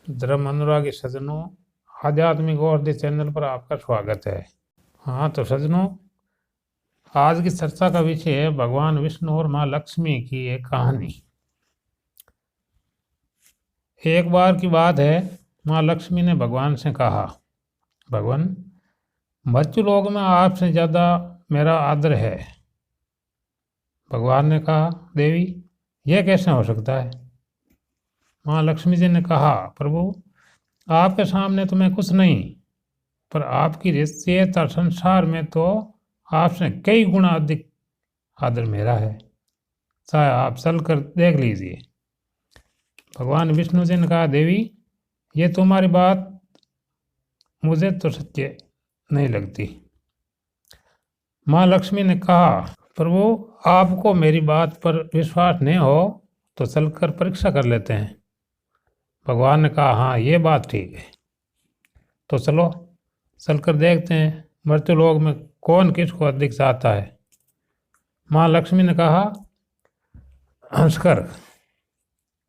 धर्म अनुरागी सज्जनों, आध्यात्मिक और चैनल पर आपका स्वागत है। हाँ तो सज्जनों, आज की चर्चा का विषय है भगवान विष्णु और माँ लक्ष्मी की एक कहानी। एक बार की बात है, माँ लक्ष्मी ने भगवान से कहा, भगवान, मृत्यु लोक में आपसे ज़्यादा मेरा आदर है। भगवान ने कहा, देवी, यह कैसे हो सकता है? माँ लक्ष्मी जी ने कहा, प्रभु, आपके सामने तो मैं कुछ नहीं, पर आपकी हैसियत और संसार में तो आपसे कई गुना अधिक आदर मेरा है। चाहे आप चल कर देख लीजिए। भगवान विष्णु जी ने कहा, देवी, ये तुम्हारी बात मुझे तो सत्य नहीं लगती। माँ लक्ष्मी ने कहा, प्रभु, आपको मेरी बात पर विश्वास नहीं हो तो चलकर परीक्षा कर लेते हैं। भगवान ने कहा, हाँ, ये बात ठीक है, तो चलो चलकर देखते हैं मृत्यु लोक में कौन किसको अधिक चाहता है। माँ लक्ष्मी ने कहा, हंसकर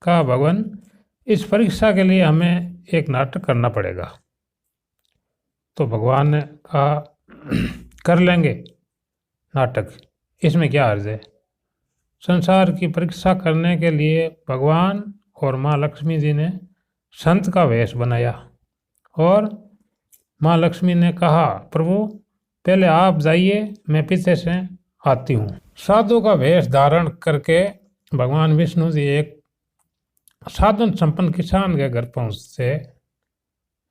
कहा, भगवान, इस परीक्षा के लिए हमें एक नाटक करना पड़ेगा। तो भगवान ने कहा, कर लेंगे नाटक, इसमें क्या अर्ज है। संसार की परीक्षा करने के लिए भगवान और माँ लक्ष्मी जी ने संत का वेश बनाया और माँ लक्ष्मी ने कहा, प्रभु, पहले आप जाइए, मैं पीछे से आती हूँ। साधु का वेश धारण करके भगवान विष्णु जी एक साधन संपन्न किसान के घर पहुँचते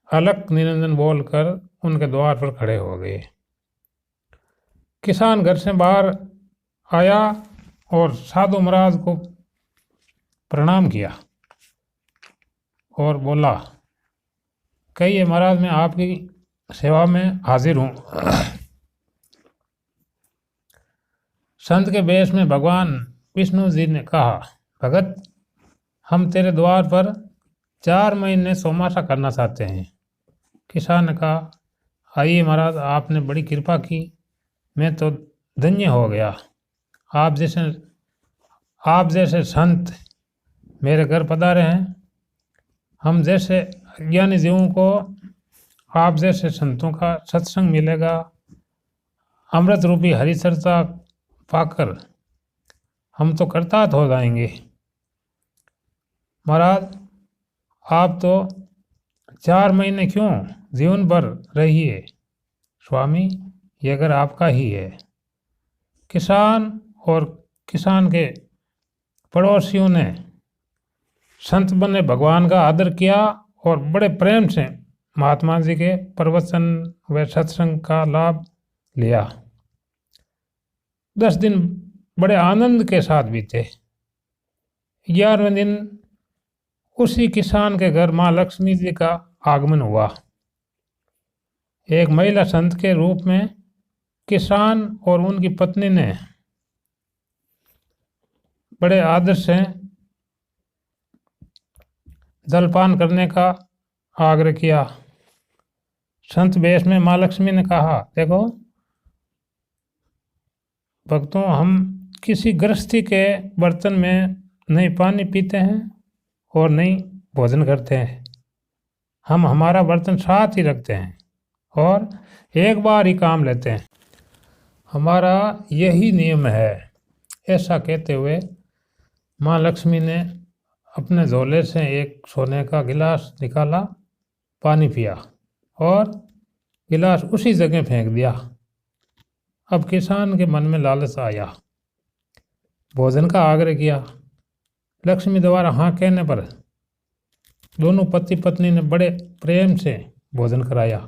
अलख निरंजन बोलकर उनके द्वार पर खड़े हो गए। किसान घर से बाहर आया और साधु महाराज को प्रणाम किया और बोला, कहिए महाराज, मैं आपकी सेवा में हाजिर हूँ। संत के वेश में भगवान विष्णु जी ने कहा, भगत, हम तेरे द्वार पर 4 महीने चौमासा करना चाहते हैं। किसान ने कहा, आइए महाराज, आपने बड़ी कृपा की, मैं तो धन्य हो गया। आप जैसे संत मेरे घर पधारे हैं। हम जैसे अज्ञानी जीवों को आप जैसे संतों का सत्संग मिलेगा, अमृत रूपी हरि चर्चा पाकर हम तो कृतार्थ हो जाएंगे। महाराज, आप तो 4 महीने क्यों, जीवन भर रहिए। स्वामी, ये घर आपका ही है। किसान और किसान के पड़ोसियों ने संत बने भगवान का आदर किया और बड़े प्रेम से महात्मा जी के प्रवचन व सत्संग का लाभ लिया। 10 दिन बड़े आनंद के साथ बीते। 11वें दिन उसी किसान के घर माँ लक्ष्मी जी का आगमन हुआ। एक महिला संत के रूप में किसान और उनकी पत्नी ने बड़े आदर से जलपान करने का आग्रह किया। संत वेश में माँ लक्ष्मी ने कहा, देखो भक्तों, हम किसी गृहस्थी के बर्तन में नहीं पानी पीते हैं और नहीं भोजन करते हैं। हम हमारा बर्तन साथ ही रखते हैं और एक बार ही काम लेते हैं। हमारा यही नियम है। ऐसा कहते हुए माँ लक्ष्मी ने अपने झोले से एक सोने का गिलास निकाला, पानी पिया और गिलास उसी जगह फेंक दिया। अब किसान के मन में लालच आया, भोजन का आग्रह किया। लक्ष्मी द्वारा हाँ कहने पर दोनों पति पत्नी ने बड़े प्रेम से भोजन कराया।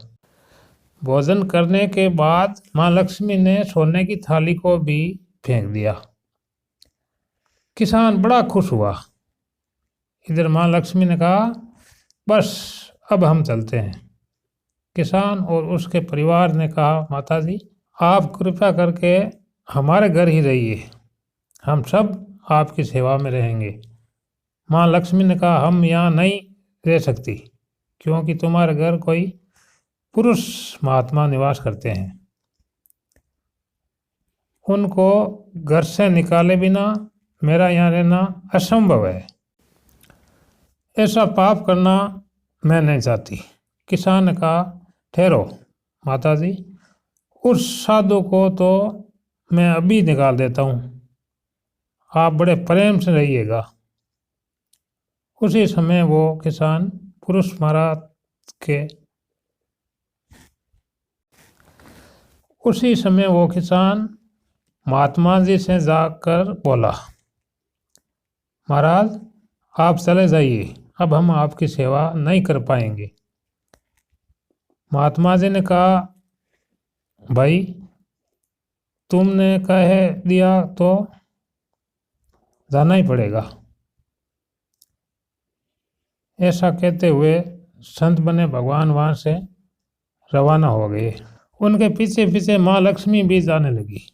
भोजन करने के बाद माँ लक्ष्मी ने सोने की थाली को भी फेंक दिया। किसान बड़ा खुश हुआ। इधर माँ लक्ष्मी ने कहा, बस अब हम चलते हैं। किसान और उसके परिवार ने कहा, माताजी, आप कृपया करके हमारे घर ही रहिए, हम सब आपकी सेवा में रहेंगे। माँ लक्ष्मी ने कहा, हम यहाँ नहीं रह सकती, क्योंकि तुम्हारे घर कोई पुरुष महात्मा निवास करते हैं। उनको घर से निकाले बिना मेरा यहाँ रहना असंभव है। ऐसा पाप करना मैं नहीं चाहती। किसान ने कहा, ठहरो माता जी, उस साधु को तो मैं अभी निकाल देता हूँ, आप बड़े प्रेम से रहिएगा। उसी समय वो किसान पुरुष महाराज के उसी समय वो किसान महात्मा जी से जाकर बोला, महाराज आप चले जाइए, अब हम आपकी सेवा नहीं कर पाएंगे। महात्मा जी ने कहा, भाई तुमने कह दिया तो जाना ही पड़ेगा। ऐसा कहते हुए संत बने भगवान वहाँ से रवाना हो गए। उनके पीछे पीछे माँ लक्ष्मी भी जाने लगी।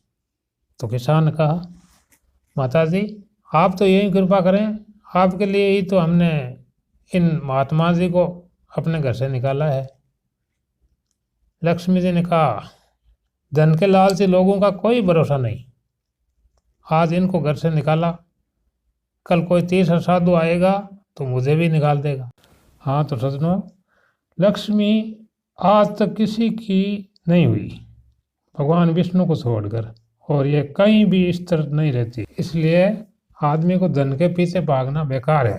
तो किसान ने कहा, माता जी आप तो यही कृपा करें, आपके लिए ही तो हमने इन महात्मा जी को अपने घर से निकाला है। लक्ष्मी जी ने कहा, धन के लालची लोगों का कोई भरोसा नहीं, आज इनको घर से निकाला, कल कोई तीसरा साधु आएगा तो मुझे भी निकाल देगा। हाँ तो सज्जनों, लक्ष्मी आज तक किसी की नहीं हुई भगवान विष्णु को छोड़कर, और ये कहीं भी स्थिर नहीं रहती। इसलिए आदमी को धन के पीछे भागना बेकार है।